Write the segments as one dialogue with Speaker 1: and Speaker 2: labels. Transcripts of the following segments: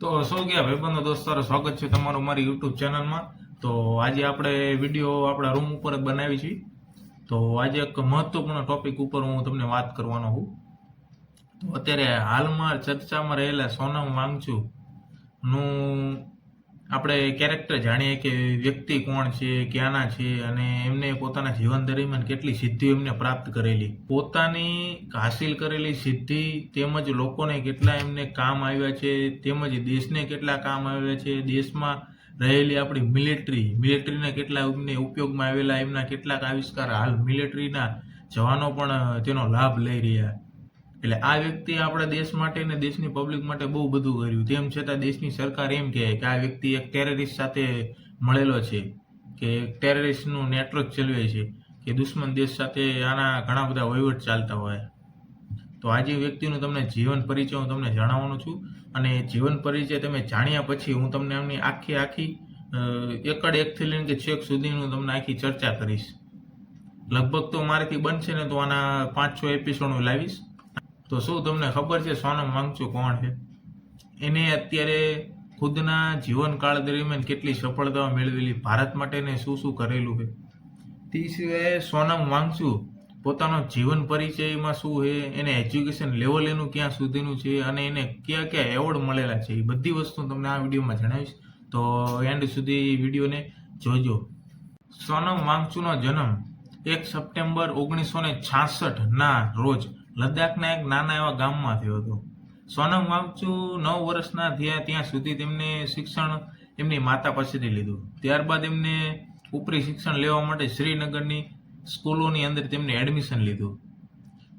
Speaker 1: તો સૌ ગયા ભાઈબંધો દોસ્તારો, સ્વાગત છે તમારું મારી યુટ્યુબ ચેનલમાં. તો આજે આપણે વિડીયો આપણા રૂમ ઉપર જ બનાવી છીએ. તો આજે એક મહત્વપૂર્ણ ટોપિક ઉપર હું તમને વાત કરવાનો છું. તો અત્યારે હાલમાં ચર્ચામાં રહેલા સોનમ વાંગચુક નું આપણે કેરેક્ટર જાણીએ કે વ્યક્તિ કોણ છે, ક્યાંના છે અને એમને પોતાના જીવન દરમિયાન કેટલી સિદ્ધિઓ એમને પ્રાપ્ત કરેલી, પોતાની હાસિલ કરેલી સિદ્ધિ તેમજ લોકોને કેટલા એમને કામ આવ્યા છે, તેમજ દેશને કેટલા કામ આવ્યા છે, દેશમાં રહેલી આપણી મિલિટરીના કેટલા એમને ઉપયોગમાં આવેલા, એમના કેટલાક આવિષ્કાર હાલ મિલિટરીના જવાનો પણ તેનો લાભ લઈ રહ્યા. એટલે આ વ્યક્તિ આપણા દેશ માટે અને દેશની પબ્લિક માટે બહુ બધું કર્યું. તેમ છતાં દેશની સરકાર એમ કહે કે આ વ્યક્તિ એક ટેરરિસ્ટ સાથે મળેલો છે, કે ટેરરિસ્ટનું નેટવર્ક ચલાવે છે, કે દુશ્મન દેશ સાથે આના ઘણા બધા વહીવટ ચાલતા હોય. તો આજે વ્યક્તિનું તમને જીવન પરિચય હું તમને જણાવવાનું છું. અને જીવન પરિચય તમે જાણ્યા પછી હું તમને એમની આખી એકડ એકથી લઈને કે છેક સુધીનું તમને આખી ચર્ચા કરીશ. લગભગ તો મારાથી બનશે ને તો આના 5-6 એપિસોડ હું લાવીશ. તો શું તમને ખબર છે સોનમ વાંગચુક કોણ છે? એને અત્યારે ખુદના જીવનકાળ દરમિયાન કેટલી સફળતાઓ મેળવેલી, ભારત માટે એને શું કરેલું છે. તે સિવાય સોનમ વાંગચુક પોતાનો જીવન પરિચયમાં શું છે, એને એજ્યુકેશન લેવલ એનું ક્યાં સુધીનું છે અને એને કયા એવોર્ડ મળેલા છે, એ બધી વસ્તુ તમને આ વિડીયોમાં જણાવીશ. તો એન્ડ સુધી વિડીયોને જોજો. સોનમ વાંગચુકનો જન્મ 1 સપ્ટેમ્બર 1966 ના રોજ લદ્દાખના એક નાના એવા ગામમાં થયો હતો. સોનમ વાંગચુક 9 વર્ષના થયા ત્યાં સુધી તેમને શિક્ષણ એમની માતા પાસેથી લીધું. ત્યારબાદ એમને ઉપરી શિક્ષણ લેવા માટે શ્રીનગરની સ્કૂલોની અંદર તેમને એડમિશન લીધું.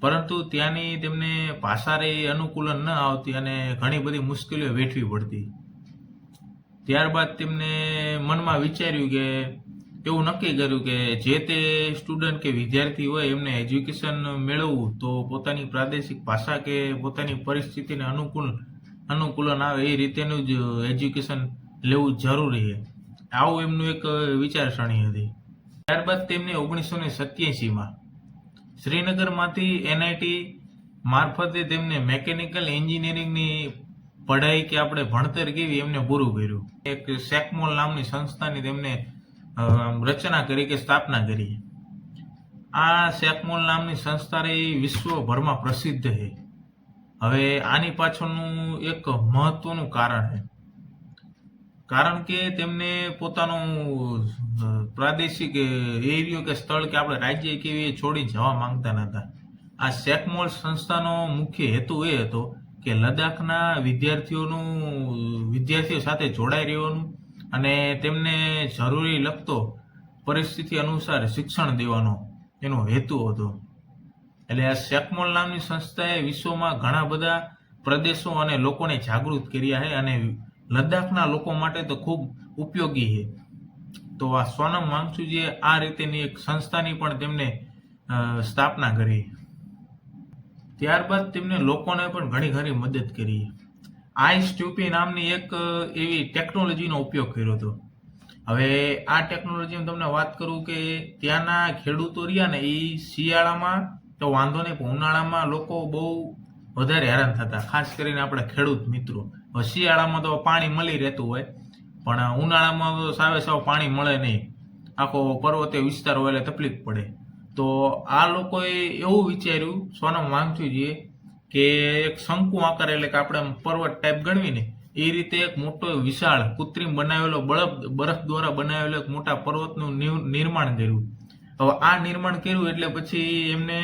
Speaker 1: પરંતુ ત્યાંની તેમને ભાષારે અનુકૂલન ન આવતી અને ઘણી બધી મુશ્કેલીઓ વેઠવી પડતી. ત્યારબાદ તેમને મનમાં વિચાર્યું કે એવું નક્કી કર્યું કે જે તે સ્ટુડન્ટ કે વિદ્યાર્થી હોય એમને એજ્યુકેશન મેળવવું તો પોતાની પ્રાદેશિક ભાષા કે પોતાની પરિસ્થિતિને અનુકૂલન આવે એ રીતેનું જ એજ્યુકેશન લેવું જરૂરી છે. આવું એમનું એક વિચારસરણી હતી. ત્યારબાદ તેમને 1987માં શ્રીનગરમાંથી NIT મારફતે તેમને મેકેનિકલ એન્જિનિયરિંગની પઢાઈ કે આપણે ભણતર કેવી એમને પૂરું કર્યું. એક સેકમોલ નામની સંસ્થાની તેમને રચના કરી કે સ્થાપના કરી. આ સેકમોલ નામની સંસ્થા વિશ્વભરમાં પ્રસિદ્ધ છે. હવે આની પાછળનું એક મહત્વનું કારણ છે, કારણ કે તેમને પોતાનું પ્રાદેશિક એરિયો કે સ્થળ કે આપણે રાજ્ય કેવી છોડી જવા માંગતા નહોતા. આ સેકમોલ સંસ્થાનો મુખ્ય હેતુ એ હતો કે લદ્દાખના વિદ્યાર્થીઓ સાથે જોડાઈ રહેવાનું અને તેમને જરૂરી લગતો પરિસ્થિતિ અનુસાર શિક્ષણ દેવાનો એનો હેતુ હતો. એટલે આ સેકમોલ નામની સંસ્થાએ વિશ્વમાં ઘણા બધા પ્રદેશો અને લોકોને જાગૃત કર્યા છે અને લદ્દાખના લોકો માટે તો ખૂબ ઉપયોગી છે. તો આ સોનમ વાંગચુકે આ રીતેની એક સંસ્થાની પણ તેમને સ્થાપના કરી. ત્યારબાદ તેમને લોકોને પણ ઘણી મદદ કરી. iStupi નામની એક એવી ટેકનોલોજીનો ઉપયોગ કર્યો હતો. હવે આ ટેકનોલોજીની તમને વાત કરું કે ત્યાંના ખેડૂતો રહ્યા ને એ શિયાળામાં તો વાંધો નહીં, પણ ઉનાળામાં લોકો બહુ વધારે હેરાન થતા, ખાસ કરીને આપણા ખેડૂત મિત્રો. શિયાળામાં તો પાણી મળી રહેતું હોય, પણ ઉનાળામાં તો સાવ પાણી મળે નહીં, આખો પર્વતીય વિસ્તાર હોય એટલે તકલીફ પડે. તો આ લોકોએ એવું વિચાર્યું સોનમ વાંગચુકજીએ કે એક શંકુ આકાર એટલે કે આપણે પર્વત ટાઈપ ગણવીને એ રીતે એક મોટો વિશાળ કૃત્રિમ બનાવેલો બરફ દ્વારા બનાવેલો એક મોટા પર્વતનું નિર્માણ કર્યું. હવે આ નિર્માણ કર્યું એટલે પછી એમને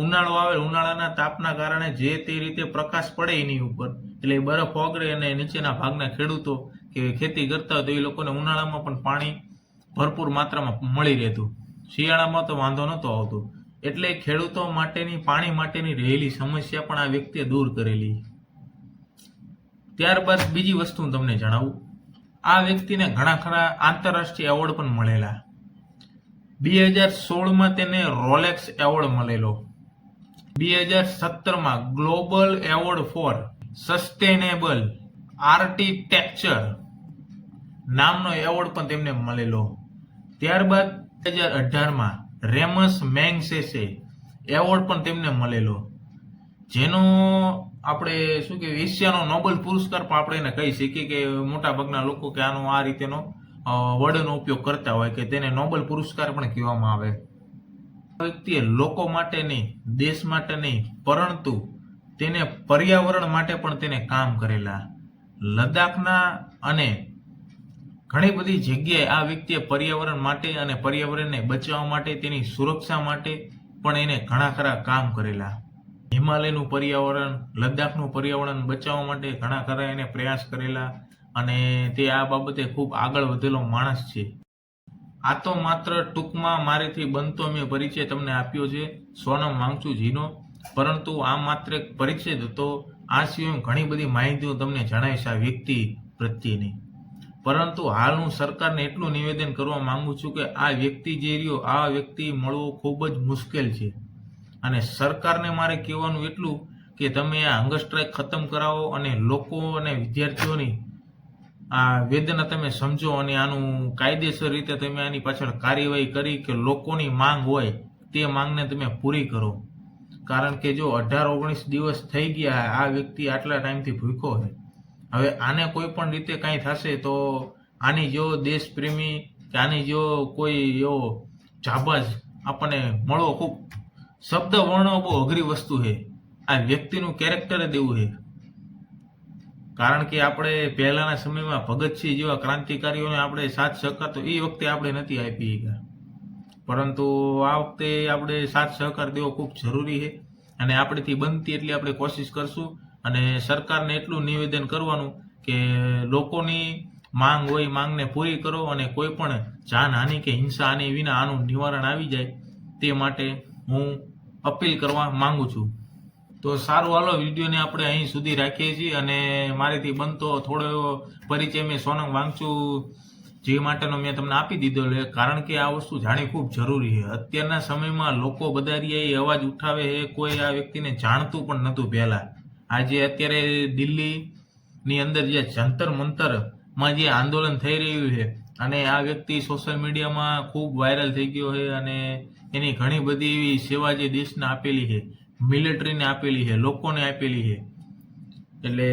Speaker 1: ઉનાળો આવે, ઉનાળાના તાપના કારણે જે તે રીતે પ્રકાશ પડે એની ઉપર એટલે બરફ ઓગળે અને નીચેના ભાગના ખેડૂતો કે ખેતી કરતા હોય તો એ લોકોને ઉનાળામાં પણ પાણી ભરપૂર માત્રામાં મળી રહેતું. શિયાળામાં તો વાંધો નહોતો આવતો. એટલે ખેડૂતો માટેની પાણી માટેની રહેલી સમસ્યા પણ આ વ્યક્તિએ દૂર કરેલી. ત્યારબાદ બીજી વસ્તુ તમને જણાવું, આ વ્યક્તિને ઘણા ખરા આંતરરાષ્ટ્રીય એવોર્ડ પણ મળેલા. 2016માં તેને રોલેક્સ એવોર્ડ મળેલો. 2017માં global award for sustainable architecture નામનો એવોર્ડ પણ તેમને મળેલો. ત્યારબાદ 2018માં રેમસ મેગ્સેસે એવોર્ડ પણ તેમને મળેલો, જેનો આપણે શું કે એશિયાનો નોબેલ પુરસ્કાર પણ આપણે એને કહી શકીએ કે મોટા ભાગના લોકો કે આનો આ રીતેનો વર્ડનો ઉપયોગ કરતા હોય કે તેને નોબેલ પુરસ્કાર પણ કહેવામાં આવે. આ વ્યક્તિએ લોકો માટે નહીં, દેશ માટે નહીં, પરંતુ તેને પર્યાવરણ માટે પણ તેને કામ કરેલા. લદ્દાખના અને ઘણી બધી જગ્યાએ આ વ્યક્તિએ પર્યાવરણ માટે અને પર્યાવરણને બચાવવા માટે, તેની સુરક્ષા માટે પણ એને ઘણા ખરા કામ કરેલા. હિમાલયનું પર્યાવરણ, લદ્દાખનું પર્યાવરણ બચાવવા માટે ઘણા ખરા એને પ્રયાસ કરેલા અને તે આ બાબતે ખૂબ આગળ વધેલો માણસ છે. આ તો માત્ર ટૂંકમાં મારીથી બનતો મેં પરિચય તમને આપ્યો છે સોનમ વાંગચુકજીનો, પરંતુ આ માત્ર એક પરિચય હતો. આ સિવાય ઘણી બધી માહિતીઓ તમને જણાવીશ આ વ્યક્તિ પ્રત્યેની. પરંતુ હાલ હું સરકારને એટલું નિવેદન કરવા માંગુ છું કે આ વ્યક્તિ જે રહ્યો, આ વ્યક્તિ મળવો ખૂબ જ મુશ્કેલ છે. અને સરકારને મારે કહેવાનું એટલું કે તમે આ હંગર સ્ટ્રાઇક ખતમ કરાવો અને લોકો અને વિદ્યાર્થીઓની આ વેદના તમે સમજો અને આનું કાયદેસર રીતે તમે આની પાછળ કાર્યવાહી કરી કે લોકોની માંગ હોય તે માંગને તમે પૂરી કરો. કારણ કે જો 18-19 દિવસ થઈ ગયા આ વ્યક્તિ આટલા ટાઈમથી ભૂખ્યો છે. હવે આને કોઈ પણ રીતે કાંઈ થશે તો આની જો દેશપ્રેમી કે આની જો કોઈ એવો જાબાજ આપણને મળવો ખૂબ શબ્દ વર્ણવો બહુ અઘરી વસ્તુ છે. આ વ્યક્તિનું કેરેક્ટર જ એવું છે. કારણ કે આપણે પહેલાના સમયમાં ભગતસિંહ જેવા ક્રાંતિકારીઓને આપણે સાથ સહકાર તો એ વખતે આપણે નથી આપી ગયા, પરંતુ આ વખતે આપણે સાથ સહકાર દેવો ખૂબ જરૂરી છે અને આપણેથી બનતી એટલી આપણે કોશિશ કરશું. અને સરકારને એટલું નિવેદન કરવાનું કે લોકોની માંગ હોય, માંગને પૂરી કરો અને કોઈ પણ જાનહાનિ કે હિંસા આની વિના આનું નિવારણ આવી જાય તે માટે હું અપીલ કરવા માંગુ છું. તો સારું, હાલો વિડીયોને આપણે અહીં સુધી રાખીએ છીએ અને મારીથી બનતો થોડો એવો પરિચય મેં સોનમ વાંગચુક જે માટેનો મેં તમને આપી દીધો. કારણ કે આ વસ્તુ જાણી ખૂબ જરૂરી છે. અત્યારના સમયમાં લોકો બધા એ અવાજ ઉઠાવે છે, કોઈ આ વ્યક્તિને જાણતું પણ નહોતું પહેલા. આજે અત્યારે દિલ્હીની અંદર જે જંતર મંતરમાં જે આંદોલન થઈ રહ્યું છે અને આ વ્યક્તિ સોશિયલ મીડિયામાં ખૂબ વાયરલ થઈ ગયો છે અને એની ઘણી બધી એવી સેવા જે દેશને આપેલી છે, મિલિટરીને આપેલી છે, લોકોને આપેલી છે. એટલે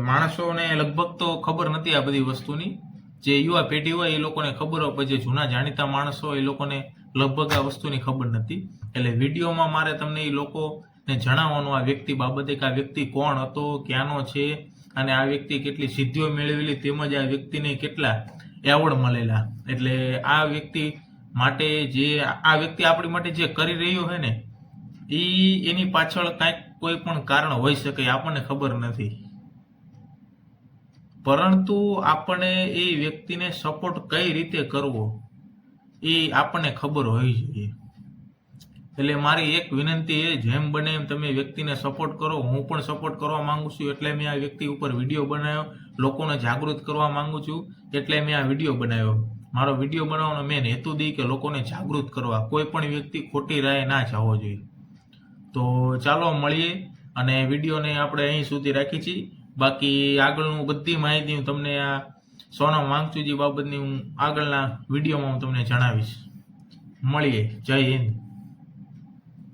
Speaker 1: માણસોને લગભગ તો ખબર નથી આ બધી વસ્તુની. જે યુવા પેઢી હોય એ લોકોને ખબર હોય, પછી જૂના જાણીતા માણસો હોય એ લોકોને લગભગ આ વસ્તુની ખબર નથી. એટલે વિડીયોમાં મારે તમને એ લોકોને જણાવવાનું આ વ્યક્તિ બાબતે કે આ વ્યક્તિ કોણ હતો, ક્યાંનો છે અને આ વ્યક્તિ કેટલી સિદ્ધિઓ મેળવેલી, તેમજ આ વ્યક્તિને કેટલા એવોર્ડ મળેલા. એટલે આ વ્યક્તિ માટે જે આ વ્યક્તિ આપણી માટે જે કરી રહ્યો છે ને એની પાછળ કાંઈક કોઈ પણ કારણ હોઈ શકે, આપણને ખબર નથી. પરંતુ આપણે એ વ્યક્તિને સપોર્ટ કઈ રીતે કરવો એ આપણને ખબર હોવી જોઈએ. એટલે મારી એક વિનંતી છે, જેમ બને એમ તમે વ્યક્તિને સપોર્ટ કરો. હું પણ સપોર્ટ કરવા માંગુ છું એટલે મેં આ વ્યક્તિ ઉપર વિડીયો બનાવ્યો. લોકોને જાગૃત કરવા માંગુ છું એટલે મેં આ વિડીયો બનાવ્યો. મારો વિડીયો બનાવવાનો મેન હેતુ દી કે લોકોને જાગૃત કરવા, કોઈ પણ વ્યક્તિ ખોટી રાહે ના જવો જોઈએ. તો ચાલો મળીએ અને વિડીયોને આપણે અહીં સુધી રાખી છીએ. બાકી આગળનું બધી માહિતી હું તમને આ સોનમ વાંગચુકજી બાબતની હું આગળના વિડીયોમાં હું તમને જણાવીશ. મળીએ. જય હિન્દ.